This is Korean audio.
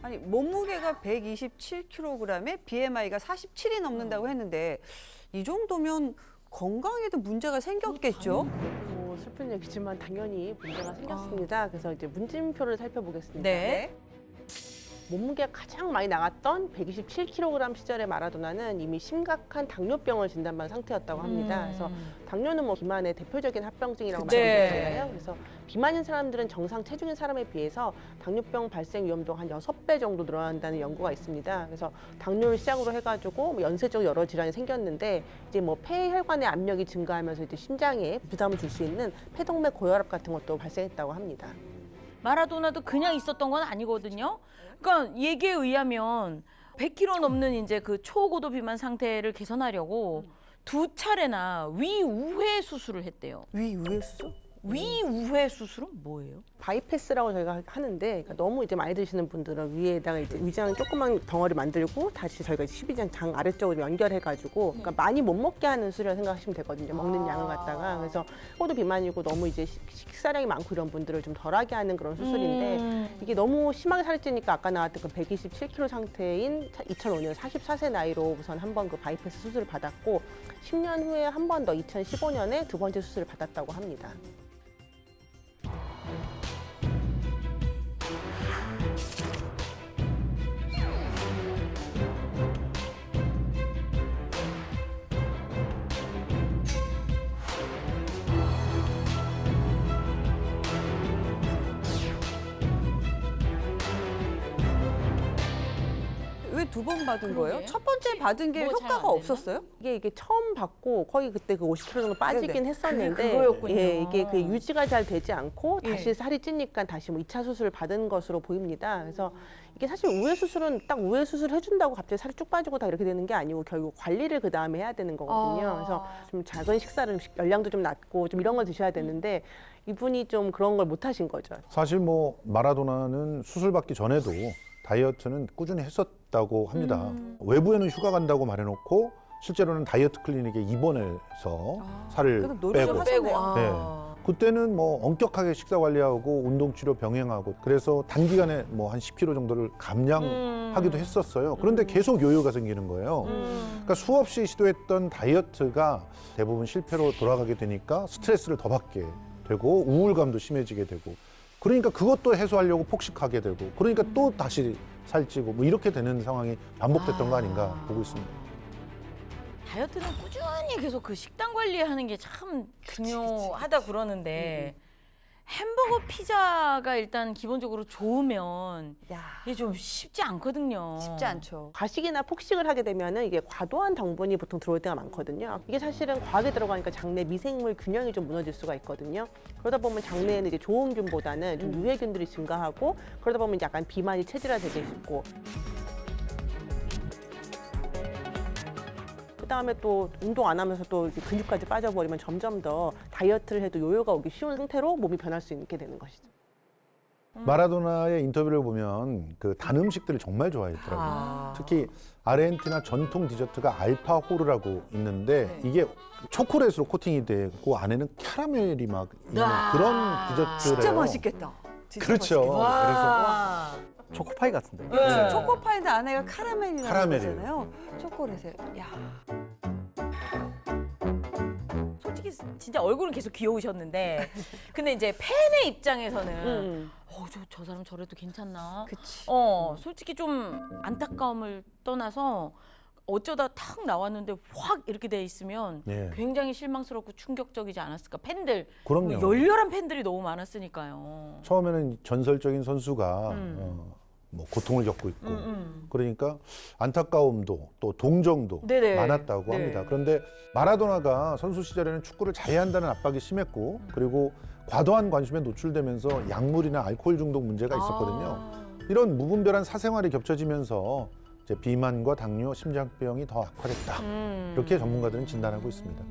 아니 몸무게가 127kg에 BMI가 47이 넘는다고 했는데 이 정도면 건강에도 문제가 생겼겠죠? 뭐 슬픈 얘기지만 당연히 문제가 생겼습니다. 그래서 이제 문진표를 살펴보겠습니다. 네. 몸무게가 가장 많이 나갔던 127kg 시절의 마라도나는 이미 심각한 당뇨병을 진단받은 상태였다고 합니다. 그래서 당뇨는 뭐 비만의 대표적인 합병증이라고 네. 말씀드렸잖아요. 그래서 비만인 사람들은 정상 체중인 사람에 비해서 당뇨병 발생 위험도가 한 6배 정도 늘어난다는 연구가 있습니다. 그래서 당뇨를 시작으로 해가지고 뭐 연쇄적 여러 질환이 생겼는데 이제 뭐 폐혈관의 압력이 증가하면서 이제 심장에 부담을 줄 수 있는 폐동맥 고혈압 같은 것도 발생했다고 합니다. 마라도나도 그냥 있었던 건 아니거든요. 그러니까 얘기에 의하면 100kg 넘는 이제 그 초고도 비만 상태를 개선하려고 2차례나 위우회 수술을 했대요. 위우회 수술? 위우회 수술은 뭐예요? 바이패스라고 저희가 하는데 그러니까 너무 이제 많이 드시는 분들은 위에다가 이제 위장 조그만 덩어리 만들고 다시 저희가 십이장 장 아래쪽으로 연결해가지고 그러니까 많이 못 먹게 하는 수술이라고 생각하시면 되거든요. 먹는 양을 갖다가 그래서 호도 비만이고 너무 이제 식사량이 많고 이런 분들을 좀 덜하게 하는 그런 수술인데 이게 너무 심하게 살이 찌니까 아까 나왔던 그 127kg 상태인 2005년 44세 나이로 우선 한번 그 바이패스 수술을 받았고 10년 후에 한 번 더 2015년에 두 번째 수술을 받았다고 합니다. 왜 두 번 받은 그러게. 거예요? 첫 번째 받은 게 뭐 효과가 잘안 됐나? 없었어요? 이게 처음 받고 거의 그때 그 50kg 정도 빠지긴 네네. 했었는데 그게 그거였군요. 예, 이게 그 유지가 잘 되지 않고 예. 다시 살이 찌니까 다시 뭐 2차 수술을 받은 것으로 보입니다. 그래서 이게 사실 우회 수술은 딱 우회 수술 해준다고 갑자기 살이 쭉 빠지고 다 이렇게 되는 게 아니고 결국 관리를 그 다음에 해야 되는 거거든요. 그래서 좀 작은 식사를 열량도 좀 낮고 좀 이런 걸 드셔야 되는데 이분이 좀 그런 걸 못 하신 거죠. 사실 뭐 마라도나는 수술 받기 전에도 다이어트는 꾸준히 했었다고 합니다. 외부에는 휴가 간다고 말해놓고 실제로는 다이어트 클리닉에 입원해서 살을 그래도 노력을 빼고. 하셨네요. 네. 그때는 뭐 엄격하게 식사 관리하고 운동 치료 병행하고 그래서 단기간에 뭐 한 10kg 정도를 감량하기도 했었어요. 그런데 계속 요요가 생기는 거예요. 그러니까 수없이 시도했던 다이어트가 대부분 실패로 돌아가게 되니까 스트레스를 더 받게 되고 우울감도 심해지게 되고 그러니까 그것도 해소하려고 폭식하게 되고 그러니까 또 다시 살찌고 뭐 이렇게 되는 상황이 반복됐던 거 아닌가 보고 있습니다. 다이어트는 꾸준히 계속 그 식단 관리하는 게 참 중요하다 그러는데 햄버거 피자가 일단 기본적으로 좋으면 야, 이게 좀 쉽지 않거든요. 쉽지 않죠. 과식이나 폭식을 하게 되면은 이게 과도한 당분이 보통 들어올 때가 많거든요. 이게 사실은 과하게 들어가니까 장내 미생물 균형이 좀 무너질 수가 있거든요. 그러다 보면 장내에는 이제 좋은 균보다는 좀 유해균들이 증가하고 그러다 보면 이제 약간 비만이 체질화되게 쉽고 그다음에 또 운동 안 하면서 또 이렇게 근육까지 빠져버리면 점점 더 다이어트를 해도 요요가 오기 쉬운 상태로 몸이 변할 수 있게 되는 것이죠. 마라도나의 인터뷰를 보면 그 단 음식들을 정말 좋아했더라고요. 특히 아르헨티나 전통 디저트가 알파호르라고 있는데 이게 초콜릿으로 코팅이 되고 안에는 캐러멜이 막 있는 그런 디저트래요. 진짜 맛있겠다. 진짜 그렇죠. 맛있겠다. 그래서 초코파이 같은데. 네. 초코파이인데 안에가 카라멜이라는 카라멜이에요. 거잖아요. 초콜릿에. 야, 솔직히 진짜 얼굴은 계속 귀여우셨는데 근데 이제 팬의 입장에서는 저 사람 저래도 괜찮나? 그치. 솔직히 좀 안타까움을 떠나서 어쩌다 탁 나왔는데 확 이렇게 돼 있으면 예. 굉장히 실망스럽고 충격적이지 않았을까? 팬들, 그럼요. 뭐 열렬한 팬들이 너무 많았으니까요. 처음에는 전설적인 선수가 뭐 고통을 겪고 있고 그러니까 안타까움도 또 동정도 네네. 많았다고 네. 합니다. 그런데 마라도나가 선수 시절에는 축구를 잘해야 한다는 압박이 심했고 그리고 과도한 관심에 노출되면서 약물이나 알코올 중독 문제가 있었거든요. 이런 무분별한 사생활이 겹쳐지면서 이제 비만과 당뇨, 심장병이 더 악화됐다. 이렇게 전문가들은 진단하고 있습니다.